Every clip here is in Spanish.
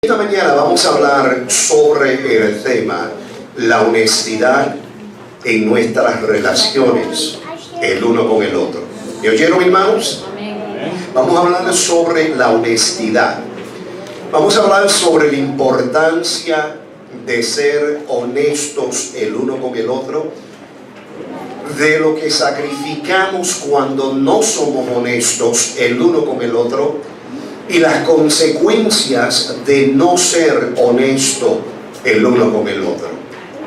Esta mañana vamos a hablar sobre el tema la honestidad en nuestras relaciones el uno con el otro. ¿Me oyeron, hermanos? Vamos a hablar sobre la honestidad. Vamos a hablar sobre la importancia de ser honestos el uno con el otro, de lo que sacrificamos cuando no somos honestos el uno con el otro, y las consecuencias de no ser honesto el uno con el otro.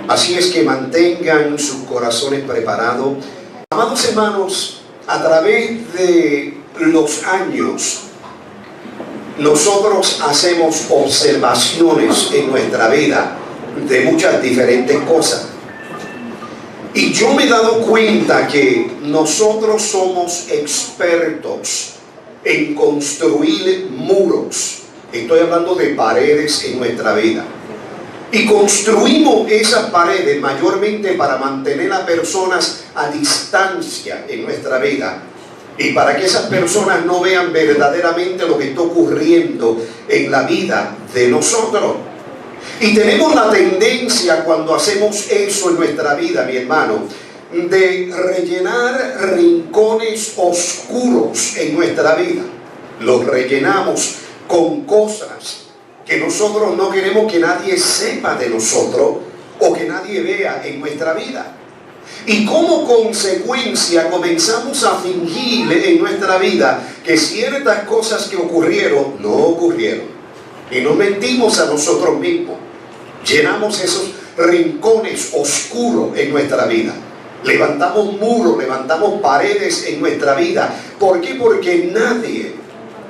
Así es que mantengan sus corazones preparados. Amados hermanos, a través de los años, nosotros hacemos observaciones en nuestra vida de muchas diferentes cosas. Y yo me he dado cuenta que nosotros somos expertos en construir muros. Estoy hablando de paredes en nuestra vida. Y construimos esas paredes mayormente para mantener a personas a distancia en nuestra vida. Y para que esas personas no vean verdaderamente lo que está ocurriendo en la vida de nosotros. Y tenemos la tendencia, cuando hacemos eso en nuestra vida, mi hermano, de rellenar rincones oscuros en nuestra vida. Los rellenamos con cosas que nosotros no queremos que nadie sepa de nosotros o que nadie vea en nuestra vida. Y como consecuencia comenzamos a fingir en nuestra vida que ciertas cosas que ocurrieron no ocurrieron. Y nos mentimos a nosotros mismos. Llenamos esos rincones oscuros en nuestra vida. Levantamos muros, levantamos paredes en nuestra vida. ¿Por qué? Porque nadie,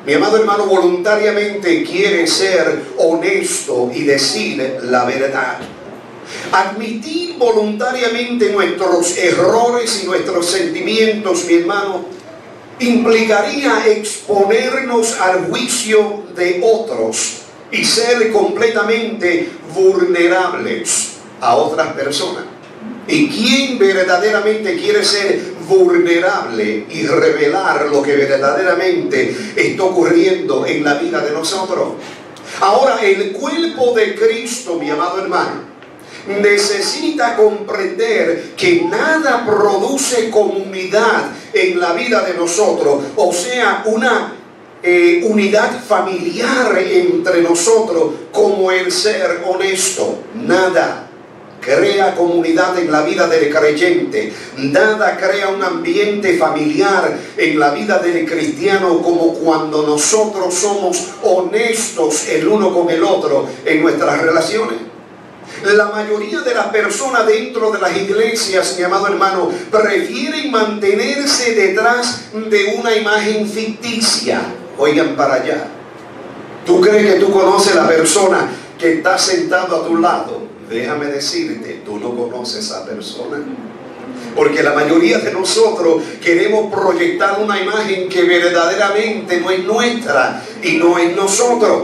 mi amado hermano, voluntariamente quiere ser honesto y decir la verdad. Admitir voluntariamente nuestros errores y nuestros sentimientos, mi hermano, implicaría exponernos al juicio de otros y ser completamente vulnerables a otras personas. ¿Y quién verdaderamente quiere ser vulnerable y revelar lo que verdaderamente está ocurriendo en la vida de nosotros? Ahora, el cuerpo de Cristo, mi amado hermano, necesita comprender que nada produce comunidad en la vida de nosotros, o sea, una unidad familiar entre nosotros, como el ser honesto. Nada crea comunidad en la vida del creyente. Nada crea un ambiente familiar en la vida del cristiano como cuando nosotros somos honestos el uno con el otro en nuestras relaciones. La mayoría de las personas dentro de las iglesias, mi amado hermano, prefieren mantenerse detrás de una imagen ficticia. Oigan para allá. ¿Tú crees que tú conoces a la persona que está sentado a tu lado? Déjame decirte, tú no conoces a esa persona. Porque la mayoría de nosotros queremos proyectar una imagen que verdaderamente no es nuestra y no es nosotros.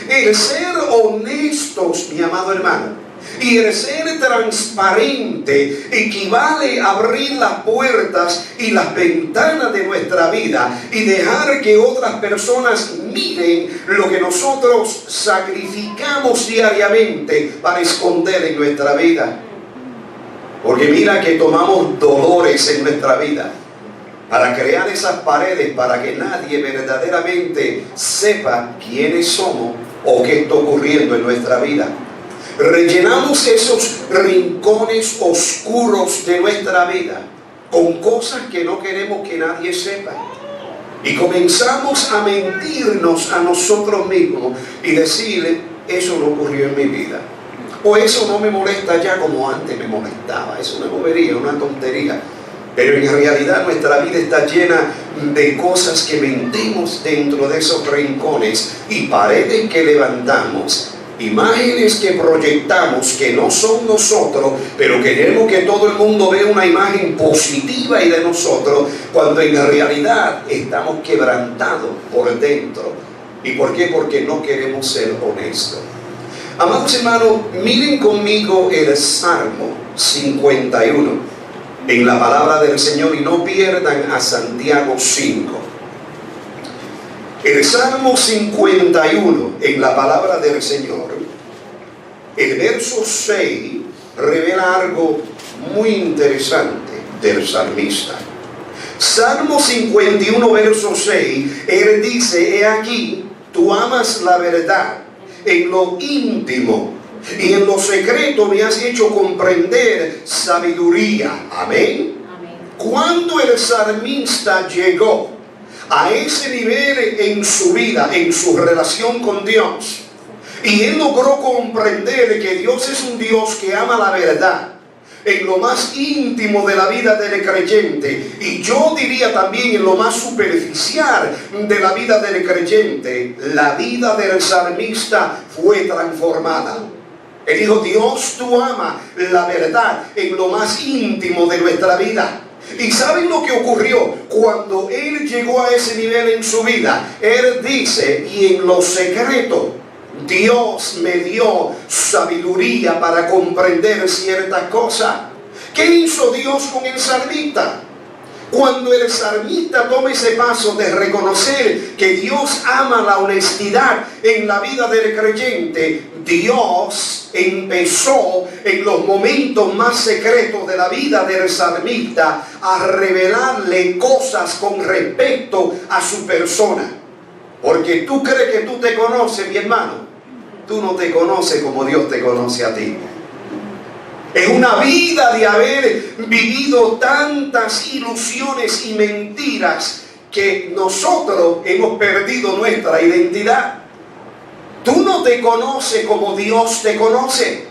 El ser honestos, mi amado hermano, y el ser transparente equivale a abrir las puertas y las ventanas de nuestra vida y dejar que otras personas miren lo que nosotros sacrificamos diariamente para esconder en nuestra vida. Porque mira que tomamos dolores en nuestra vida para crear esas paredes para que nadie verdaderamente sepa quiénes somos o qué está ocurriendo en nuestra vida. Rellenamos esos rincones oscuros de nuestra vida con cosas que no queremos que nadie sepa. Y comenzamos a mentirnos a nosotros mismos y decirle, eso no ocurrió en mi vida. O eso no me molesta ya como antes me molestaba. Es una bobería, una tontería. Pero en realidad nuestra vida está llena de cosas que mentimos dentro de esos rincones y paredes que levantamos. Imágenes que proyectamos que no son nosotros, pero queremos que todo el mundo vea una imagen positiva y de nosotros, cuando en realidad estamos quebrantados por dentro. ¿Y por qué? Porque no queremos ser honestos. Amados hermanos, miren conmigo el Salmo 51 en la palabra del Señor y no pierdan a Santiago 5. El Salmo 51, en la palabra del Señor, el verso 6 revela algo muy interesante del salmista. Salmo 51, verso 6, él dice: he aquí, tú amas la verdad en lo íntimo, y en lo secreto me has hecho comprender sabiduría. Amén. Cuando el salmista llegó a ese nivel en su vida, en su relación con Dios, y él logró comprender que Dios es un Dios que ama la verdad en lo más íntimo de la vida del creyente, y yo diría también en lo más superficial de la vida del creyente, la vida del salmista fue transformada. Él dijo: Dios, tú amas la verdad en lo más íntimo de nuestra vida. ¿Y saben lo que ocurrió? Cuando él llegó a ese nivel en su vida, él dice: y en lo secreto Dios me dio sabiduría para comprender ciertas cosas. ¿Qué hizo Dios con el salmista? Cuando el salmista toma ese paso de reconocer que Dios ama la honestidad en la vida del creyente, Dios empezó en los momentos más secretos de la vida del salmista a revelarle cosas con respecto a su persona. Porque tú crees que tú te conoces, mi hermano. Tú no te conoces como Dios te conoce a ti. Es una vida de haber vivido tantas ilusiones y mentiras que nosotros hemos perdido nuestra identidad. Tú no te conoces como Dios te conoce.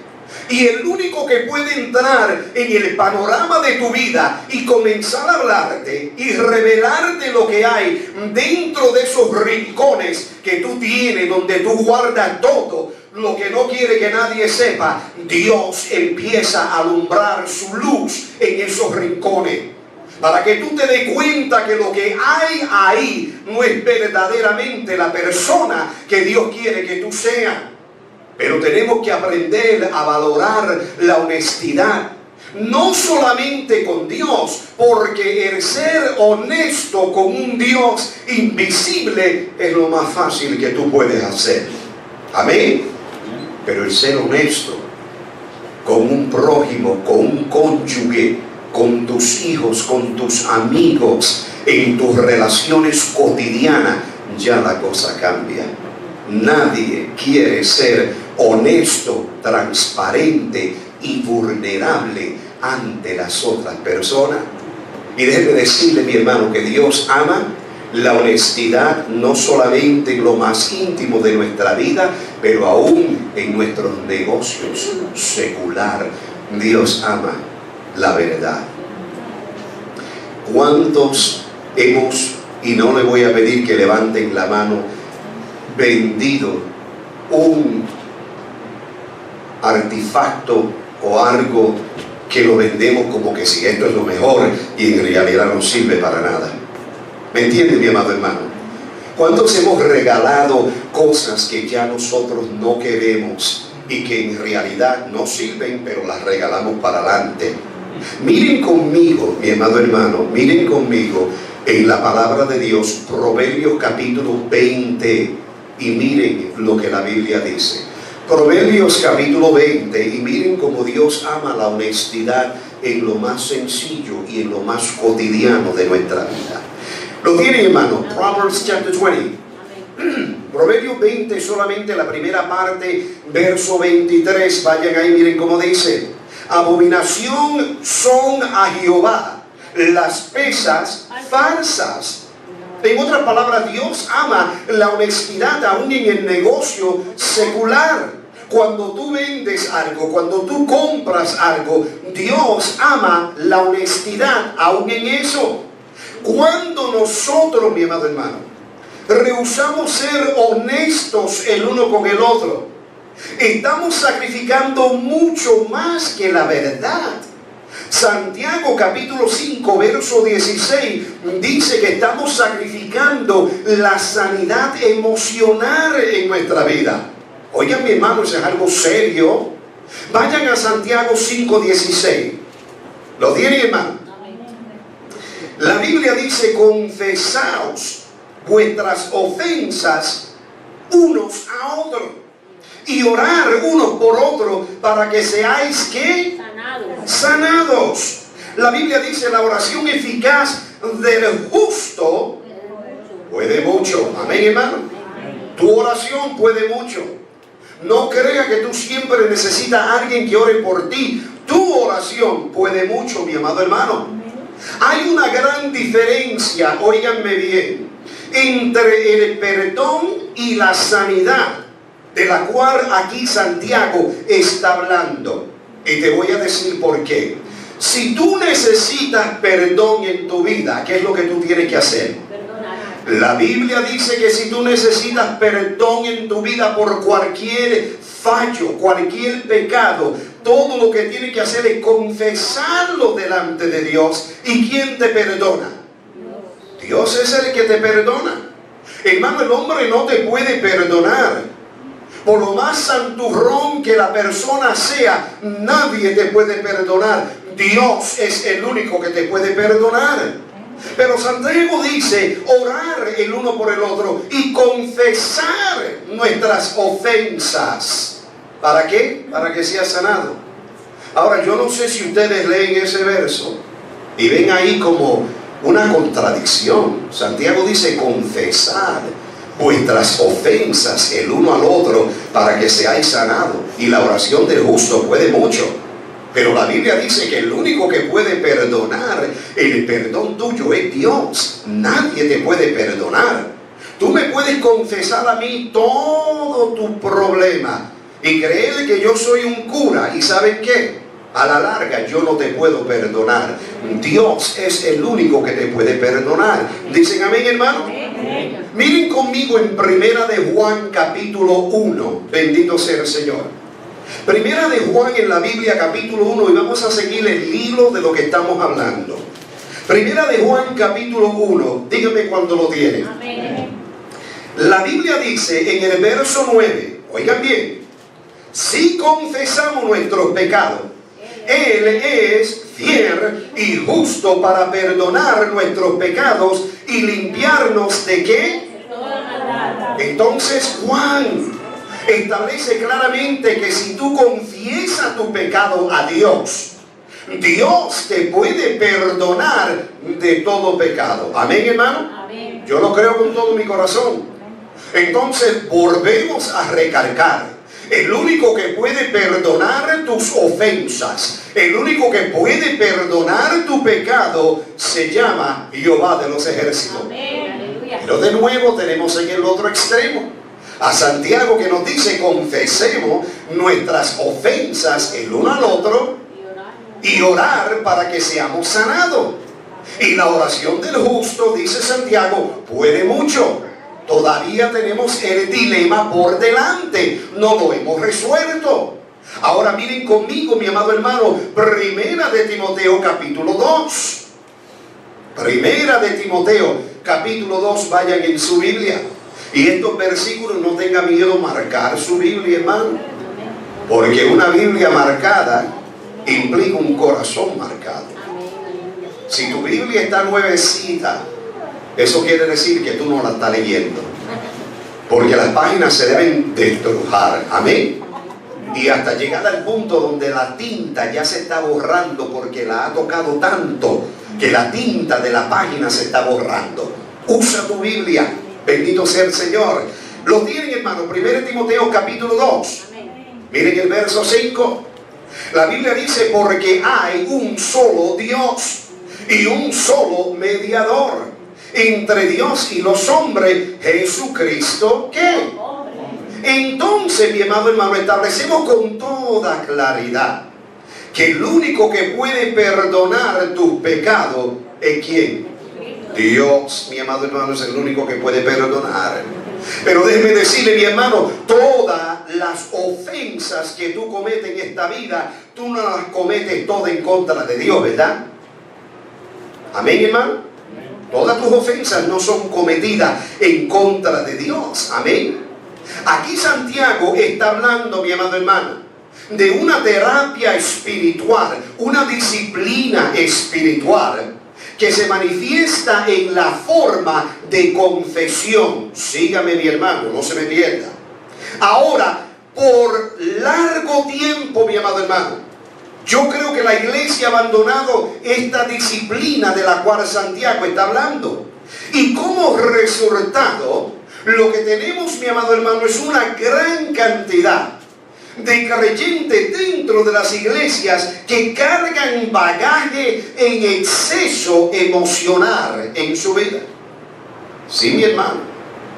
Y el único que puede entrar en el panorama de tu vida y comenzar a hablarte y revelarte lo que hay dentro de esos rincones que tú tienes, donde tú guardas todo lo que no quiere que nadie sepa, Dios empieza a alumbrar su luz en esos rincones, para que tú te des cuenta que lo que hay ahí no es verdaderamente la persona que Dios quiere que tú seas. Pero tenemos que aprender a valorar la honestidad, no solamente con Dios, porque el ser honesto con un Dios invisible es lo más fácil que tú puedes hacer. Amén. Pero el ser honesto con un prójimo, con un cónyuge, con tus hijos, con tus amigos, en tus relaciones cotidianas, ya la cosa cambia. Nadie quiere ser honesto, transparente y vulnerable ante las otras personas. Y déjeme decirle, mi hermano, que Dios ama la honestidad no solamente en lo más íntimo de nuestra vida, pero aún en nuestros negocios secular. Dios ama la verdad. ¿Cuántos hemos, y no le voy a pedir que levanten la mano, vendido un artefacto o algo que lo vendemos como que si esto es lo mejor y en realidad no sirve para nada? ¿Me entiende, mi amado hermano? ¿Cuántos hemos regalado cosas que ya nosotros no queremos y que en realidad no sirven, pero las regalamos para adelante? Miren conmigo, mi amado hermano, miren conmigo en la palabra de Dios, Proverbios capítulo 20, y miren lo que la Biblia dice. Proverbios capítulo 20, y miren cómo Dios ama la honestidad en lo más sencillo y en lo más cotidiano de nuestra vida. ¿Lo tienen, hermano? Proverbs chapter 20. Proverbios 20, solamente la primera parte, verso 23. Vayan ahí, miren cómo dice: abominación son a Jehová las pesas falsas. En otras palabras, Dios ama la honestidad aún en el negocio secular. Cuando tú vendes algo, cuando tú compras algo, Dios ama la honestidad aún en eso. Cuando nosotros, mi amado hermano, rehusamos ser honestos el uno con el otro, estamos sacrificando mucho más que la verdad. Santiago capítulo 5 verso 16 dice que estamos sacrificando la sanidad emocional en nuestra vida. Oigan, mi hermano, eso es algo serio. Vayan a Santiago 5:16. ¿Lo tienen, hermano? La Biblia dice: confesaos vuestras ofensas unos a otros y orar unos por otros para que seáis ¿qué? Sanados. La Biblia dice: la oración eficaz del justo puede mucho. Amén, hermano. Tu oración puede mucho. No crea que tú siempre necesitas a alguien que ore por ti. Tu oración puede mucho, mi amado hermano. Hay una gran diferencia, óiganme bien, entre el perdón y la sanidad, de la cual aquí Santiago está hablando. Y te voy a decir por qué. Si tú necesitas perdón en tu vida, ¿qué es lo que tú tienes que hacer? La Biblia dice que si tú necesitas perdón en tu vida por cualquier fallo, cualquier pecado, todo lo que tienes que hacer es confesarlo delante de Dios. ¿Y quién te perdona? Dios es el que te perdona. Hermano, el hombre no te puede perdonar. Por lo más santurrón que la persona sea, nadie te puede perdonar. Dios es el único que te puede perdonar. Pero Santiago dice: orar el uno por el otro y confesar nuestras ofensas. ¿Para qué? Para que sea sanado. Ahora, yo no sé si ustedes leen ese verso y ven ahí como una contradicción. Santiago dice: confesar vuestras ofensas el uno al otro para que seáis sanados. Y la oración del justo puede mucho. Pero la Biblia dice que el único que puede perdonar el perdón tuyo es Dios. Nadie te puede perdonar. Tú me puedes confesar a mí todo tu problema y creer que yo soy un cura. ¿Y saben qué? A la larga yo no te puedo perdonar. Dios es el único que te puede perdonar. ¿Dicen amén, hermano? Amén. Miren conmigo en Primera de Juan capítulo 1. Bendito sea el Señor. Primera de Juan en la Biblia capítulo 1, y vamos a seguir el hilo de lo que estamos hablando. Primera de Juan capítulo 1, dígame cuando lo tienen. Amén. La Biblia dice en el verso 9, oigan bien: si confesamos nuestros pecados, Él es fiel y justo para perdonar nuestros pecados y limpiarnos ¿de qué? Entonces Juan establece claramente que si tú confiesas tu pecado a Dios, Dios te puede perdonar de todo pecado. ¿Amén, hermano? Amén. Yo lo creo con todo mi corazón. Entonces volvemos a recalcar: el único que puede perdonar tus ofensas, el único que puede perdonar tu pecado, se llama Jehová de los ejércitos. Amén. Pero de nuevo tenemos en el otro extremo a Santiago, que nos dice: confesemos nuestras ofensas el uno al otro y orar para que seamos sanados. Y la oración del justo, dice Santiago, puede mucho. Todavía tenemos el dilema por delante, no lo hemos resuelto. Ahora miren conmigo, mi amado hermano, Primera de Timoteo capítulo 2. Primera de Timoteo capítulo 2, vayan en su Biblia. Y estos versículos, no tenga miedo marcar su Biblia, hermano. Porque una Biblia marcada implica un corazón marcado. Si tu Biblia está nuevecita, eso quiere decir que tú no la estás leyendo. Porque las páginas se deben destrujar. Amén. Y hasta llegar al punto donde la tinta ya se está borrando porque la ha tocado tanto que la tinta de la página se está borrando. Usa tu Biblia. Bendito sea el Señor. Lo tienen, hermano. 1 Timoteo capítulo 2. Miren el verso 5. La Biblia dice: porque hay un solo Dios y un solo mediador entre Dios y los hombres, Jesucristo, ¿qué? Entonces, mi amado hermano, establecemos con toda claridad que el único que puede perdonar tus pecados es ¿quién? Dios, mi amado hermano, es el único que puede perdonar. Pero déjeme decirle, mi hermano, todas las ofensas que tú cometes en esta vida, tú no las cometes todas en contra de Dios, ¿verdad? Amén, hermano. Todas tus ofensas no son cometidas en contra de Dios. Amén. Aquí Santiago está hablando, mi amado hermano, de una terapia espiritual, una disciplina espiritual que se manifiesta en la forma de confesión. Sígame, mi hermano, no se me pierda. Ahora, por largo tiempo, mi amado hermano, yo creo que la iglesia ha abandonado esta disciplina de la cual Santiago está hablando. Y como resultado, lo que tenemos, mi amado hermano, es una gran cantidad de creyentes dentro de las iglesias que cargan bagaje en exceso emocional en su vida. Sí, mi hermano.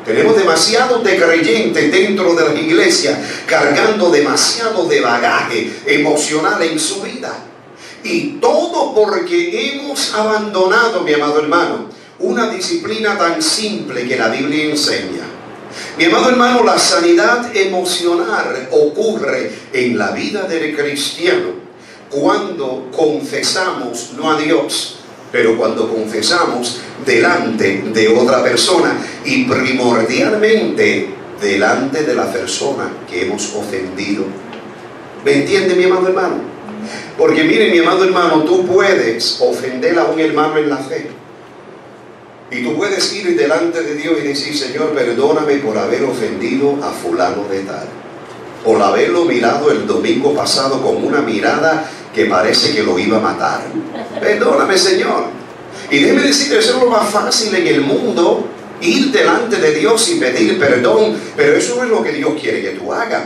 Tenemos demasiados de creyentes dentro de las iglesias cargando demasiado de bagaje emocional en su vida. Y todo porque hemos abandonado, mi amado hermano, una disciplina tan simple que la Biblia enseña. Mi amado hermano, la sanidad emocional ocurre en la vida del cristiano cuando confesamos, no a Dios, pero cuando confesamos delante de otra persona y primordialmente delante de la persona que hemos ofendido. ¿Me entiende, mi amado hermano? Porque mire, mi amado hermano, tú puedes ofender a un hermano en la fe. Y tú puedes ir delante de Dios y decir: Señor, perdóname por haber ofendido a fulano de tal, por haberlo mirado el domingo pasado con una mirada que parece que lo iba a matar. Perdóname, Señor. Y déjeme decirte, eso es lo más fácil en el mundo, ir delante de Dios y pedir perdón, pero eso no es lo que Dios quiere que tú hagas.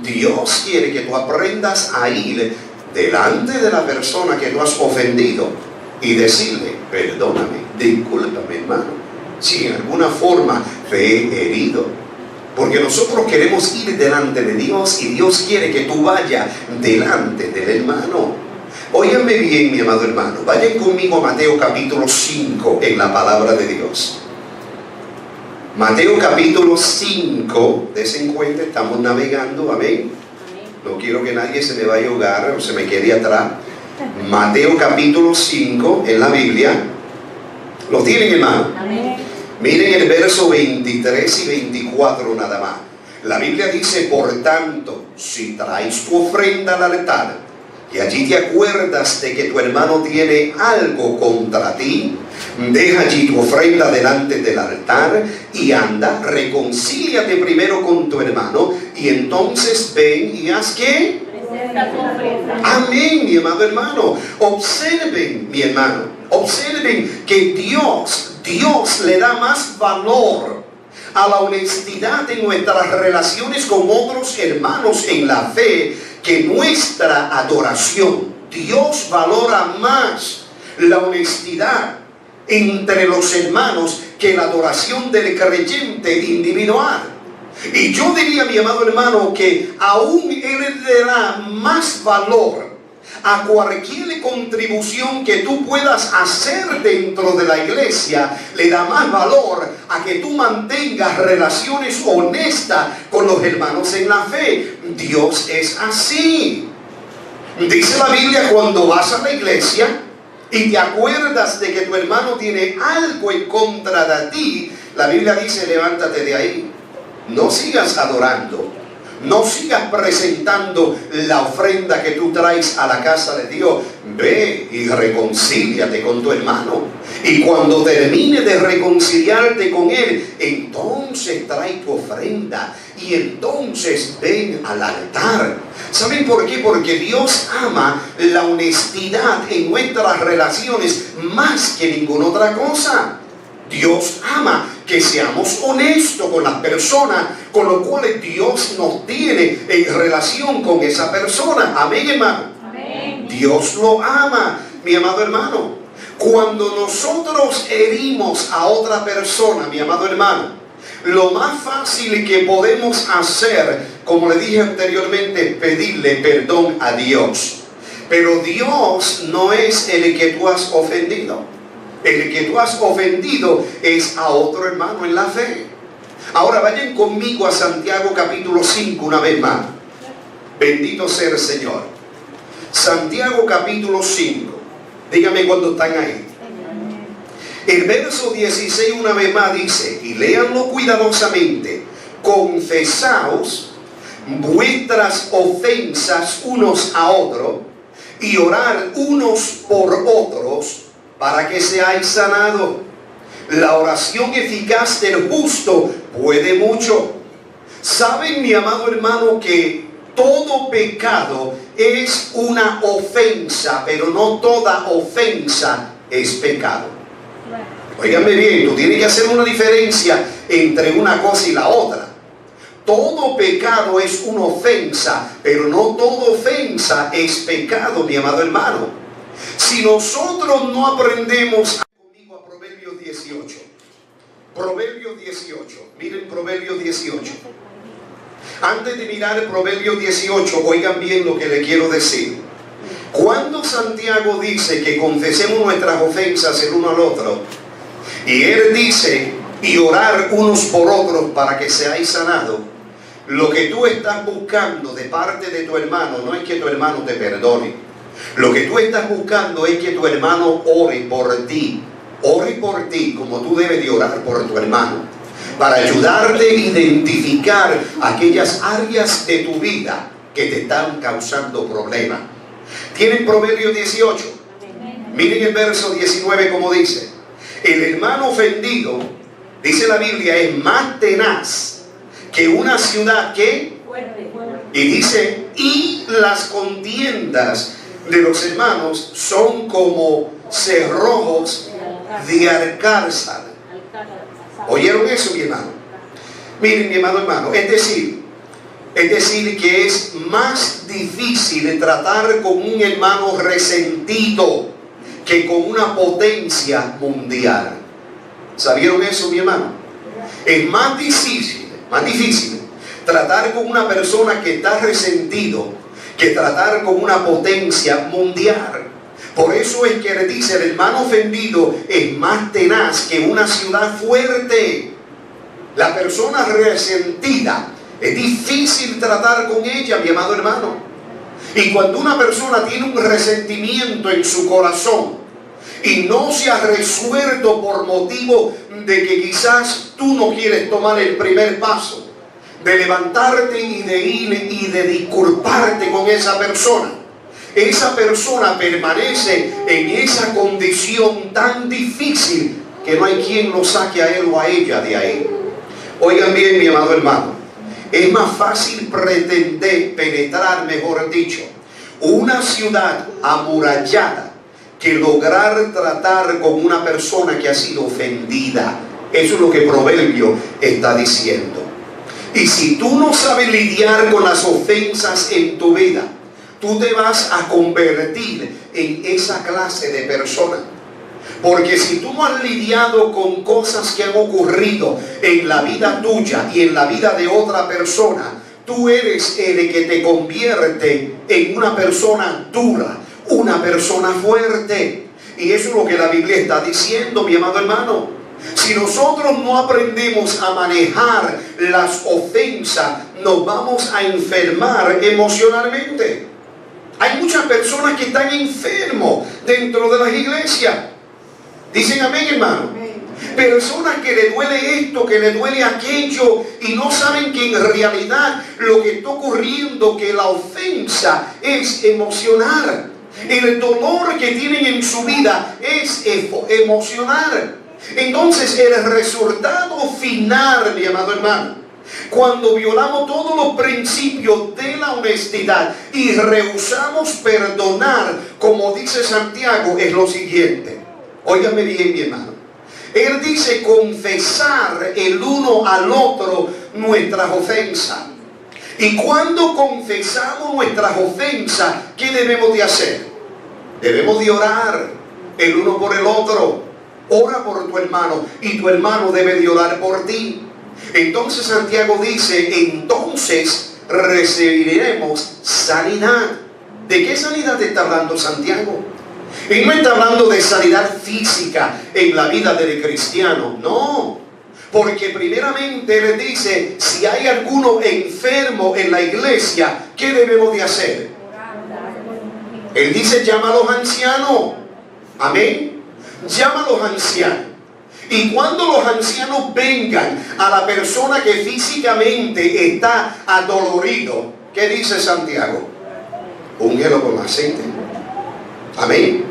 Dios quiere que tú aprendas a ir delante de la persona que tú has ofendido y decirle: perdóname, discúlpame, hermano, si en alguna forma te he herido. Porque nosotros queremos ir delante de Dios y Dios quiere que tú vayas delante del hermano. Óiganme bien, mi amado hermano, vayan conmigo a Mateo capítulo 5 en la palabra de Dios. Mateo capítulo 5, dense en cuenta, estamos navegando, amén. No quiero que nadie se me vaya a ahogar o se me quede atrás. Mateo capítulo 5 en la Biblia. ¿Lo tienen, hermano? Amén. Miren el verso 23 y 24 nada más. La Biblia dice: por tanto, si traes tu ofrenda al altar y allí te acuerdas de que tu hermano tiene algo contra ti, deja allí tu ofrenda delante del altar y anda, reconcíliate primero con tu hermano y entonces ven y haz ¿qué? Amén, mi amado hermano. Observen, mi hermano, observen que Dios le da más valor a la honestidad en nuestras relaciones con otros hermanos en la fe que nuestra adoración. Dios valora más la honestidad entre los hermanos que la adoración del creyente individual. Y yo diría, mi amado hermano, que aún Él le da más valor a cualquier contribución que tú puedas hacer dentro de la iglesia. Le da más valor a que tú mantengas relaciones honestas con los hermanos en la fe. Dios es así. Dice la Biblia: cuando vas a la iglesia y te acuerdas de que tu hermano tiene algo en contra de ti, la Biblia dice: levántate de ahí. No sigas adorando, no sigas presentando la ofrenda que tú traes a la casa de Dios. Ve y reconcíliate con tu hermano. Y cuando termine de reconciliarte con él, entonces trae tu ofrenda y entonces ven al altar. ¿Saben por qué? Porque Dios ama la honestidad en nuestras relaciones más que ninguna otra cosa. Dios ama que seamos honestos con las personas con lo cual Dios nos tiene en relación con esa persona. Amén, hermano. Amén. Dios lo ama, mi amado hermano. Cuando nosotros herimos a otra persona, mi amado hermano, lo más fácil que podemos hacer, como le dije anteriormente, es pedirle perdón a Dios. Pero Dios no es el que tú has ofendido. El que tú has ofendido es a otro hermano en la fe. Ahora vayan conmigo a Santiago capítulo 5 una vez más. Bendito sea el Señor. Santiago capítulo 5. Dígame cuando están ahí. El verso 16 una vez más dice, y léanlo cuidadosamente: confesaos vuestras ofensas unos a otros y orar unos por otros para que seáis sanados. La oración eficaz del justo puede mucho. ¿Saben, mi amado hermano, que todo pecado es una ofensa, pero no toda ofensa es pecado? Óigame bien, tú tienes que hacer una diferencia entre una cosa y la otra. Todo pecado es una ofensa, pero no toda ofensa es pecado, mi amado hermano. Si nosotros no aprendemos, conmigo a Proverbios 18. Proverbios 18. Miren Proverbios 18. Antes de mirar el Proverbios 18, oigan bien lo que le quiero decir. Cuando Santiago dice que confesemos nuestras ofensas el uno al otro, y él dice, y orar unos por otros para que seáis sanados, lo que tú estás buscando de parte de tu hermano no es que tu hermano te perdone. Lo que tú estás buscando es que tu hermano ore por ti. Ore por ti como tú debes de orar por tu hermano, para ayudarte a identificar aquellas áreas de tu vida que te están causando problemas. ¿Tienen Proverbios 18? Miren el verso 19 como dice. El hermano ofendido, dice la Biblia, es más tenaz que una ciudad que... Y dice, y las contiendas de los hermanos son como cerrojos de alcázar. ¿Oyeron eso, mi hermano? Miren, mi amado hermano, es decir que es más difícil tratar con un hermano resentido que con una potencia mundial. ¿Sabieron eso, mi hermano? Es más difícil tratar con una persona que está resentido que tratar con una potencia mundial. Por eso es que le dice, el hermano ofendido es más tenaz que una ciudad fuerte. La persona resentida, es difícil tratar con ella, mi amado hermano. Y cuando una persona tiene un resentimiento en su corazón y no se ha resuelto por motivo de que quizás tú no quieres tomar el primer paso de levantarte y de ir y de disculparte con esa persona permanece en esa condición tan difícil que no hay quien lo saque a él o a ella de ahí. Oigan bien, mi amado hermano, es más fácil pretender penetrar, mejor dicho, una ciudad amurallada que lograr tratar con una persona que ha sido ofendida. Eso es lo que Proverbio está diciendo. Y si tú no sabes lidiar con las ofensas en tu vida, tú te vas a convertir en esa clase de persona. Porque si tú no has lidiado con cosas que han ocurrido en la vida tuya y en la vida de otra persona, tú eres el que te convierte en una persona dura, una persona fuerte. Y eso es lo que la Biblia está diciendo, mi amado hermano. Si nosotros no aprendemos a manejar las ofensas, nos vamos a enfermar emocionalmente. Hay muchas personas que están enfermos dentro de las iglesias. Dicen amén, hermano. Personas que le duele esto, que le duele aquello, y no saben que en realidad lo que está ocurriendo, que la ofensa es emocional. El dolor que tienen en su vida es emocional. Entonces el resultado final, mi amado hermano, cuando violamos todos los principios de la honestidad y rehusamos perdonar, como dice Santiago, es lo siguiente. Óigame bien, mi hermano. Él dice confesar el uno al otro nuestras ofensas. Y cuando confesamos nuestras ofensas, ¿qué debemos de hacer? Debemos de orar el uno por el otro. Ora por tu hermano y tu hermano debe de orar por ti. Entonces Santiago dice, entonces recibiremos sanidad. ¿De qué sanidad está hablando Santiago? Él no está hablando de sanidad física en la vida del cristiano, no. Porque primeramente él dice, si hay alguno enfermo en la iglesia, ¿qué debemos de hacer? Él dice, llama a los ancianos. Amén. Llama a los ancianos. Y cuando los ancianos vengan a la persona que físicamente está adolorido, ¿qué dice Santiago? Úngelo con aceite. Amén.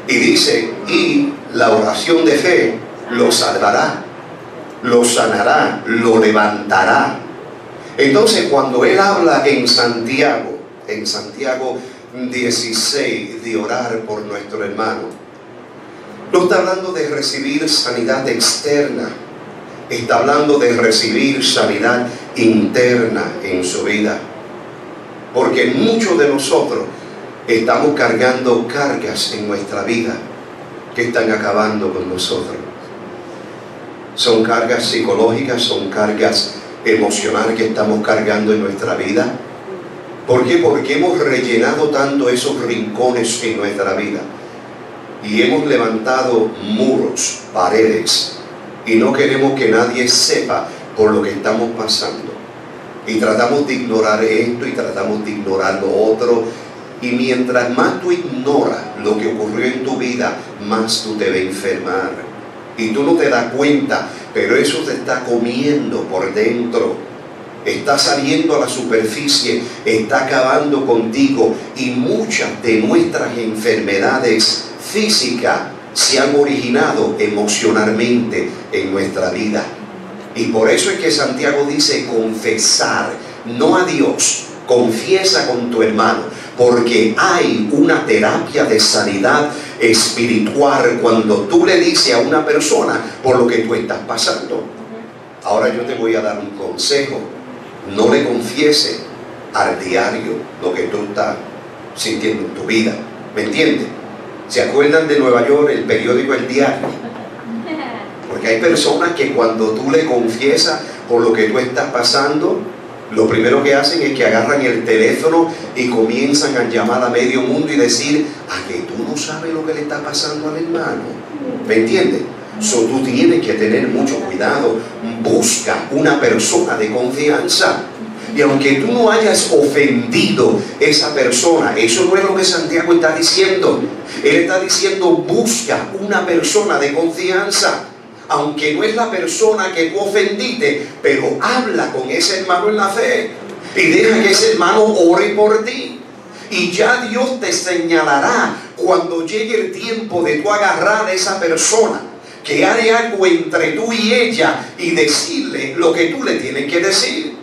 Y dice, y la oración de fe lo salvará, lo sanará, lo levantará. Entonces, cuando él habla en Santiago 16, de orar por nuestro hermano, no está hablando de recibir sanidad externa, está hablando de recibir sanidad interna en su vida. Porque muchos de nosotros estamos cargando cargas en nuestra vida que están acabando con nosotros. Son cargas psicológicas, son cargas emocionales que estamos cargando en nuestra vida. ¿Por qué? Porque hemos rellenado tanto esos rincones en nuestra vida y hemos levantado muros, paredes, y no queremos que nadie sepa por lo que estamos pasando. Y tratamos de ignorar esto y tratamos de ignorar lo otro. Y mientras más tú ignoras lo que ocurrió en tu vida, más tú te vas a enfermar. Y tú no te das cuenta, pero eso te está comiendo por dentro. Está saliendo a la superficie, está acabando contigo. Y muchas de nuestras enfermedades físicas se han originado emocionalmente en nuestra vida. Y por eso es que Santiago dice confesar, no a Dios, confiesa con tu hermano, porque hay una terapia de sanidad espiritual cuando tú le dices a una persona por lo que tú estás pasando. Ahora yo te voy a dar un consejo: no le confieses al diario lo que tú estás sintiendo en tu vida. ¿Me entiendes? ¿Se acuerdan de Nueva York, el periódico El Diario? Porque hay personas que cuando tú le confiesas por lo que tú estás pasando, lo primero que hacen es que agarran el teléfono y comienzan a llamar a medio mundo y decir, ¿a que tú no sabes lo que le está pasando al hermano? ¿Me entiendes? Tú tienes que tener mucho cuidado. Busca una persona de confianza. Y aunque tú no hayas ofendido a esa persona, eso no es lo que Santiago está diciendo. Él está diciendo, busca una persona de confianza. Aunque no es la persona que tú ofendiste, pero habla con ese hermano en la fe. Y deja que ese hermano ore por ti. Y ya Dios te señalará cuando llegue el tiempo de tú agarrar a esa persona que haré algo entre tú y ella y decirle lo que tú le tienes que decir.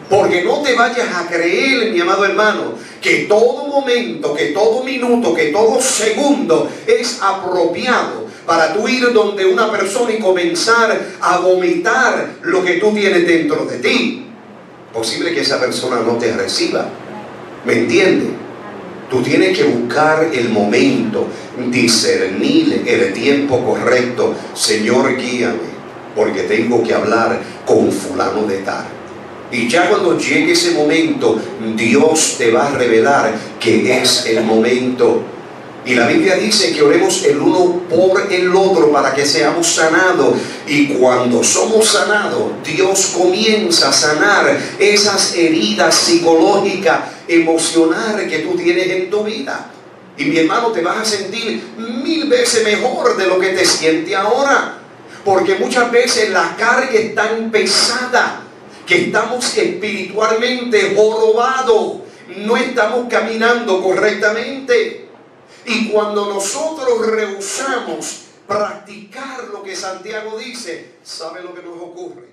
Porque no te vayas a creer, mi amado hermano, que todo momento, que todo minuto, que todo segundo es apropiado para tú ir donde una persona y comenzar a vomitar lo que tú tienes dentro de ti. Posible que esa persona no te reciba. ¿Me entiendes? Tú tienes que buscar el momento, discernir el tiempo correcto. Señor, guíame, porque tengo que hablar con fulano de tal. Y ya cuando llegue ese momento, Dios te va a revelar que es el momento. Y la Biblia dice que oremos el uno por el otro para que seamos sanados. Y cuando somos sanados, Dios comienza a sanar esas heridas psicológicas, emocionales que tú tienes en tu vida. Y mi hermano, te vas a sentir 1000 veces mejor de lo que te sientes ahora. Porque muchas veces la carga es tan pesada que estamos espiritualmente jorobados, no estamos caminando correctamente. Y cuando nosotros rehusamos practicar lo que Santiago dice, ¿sabe lo que nos ocurre?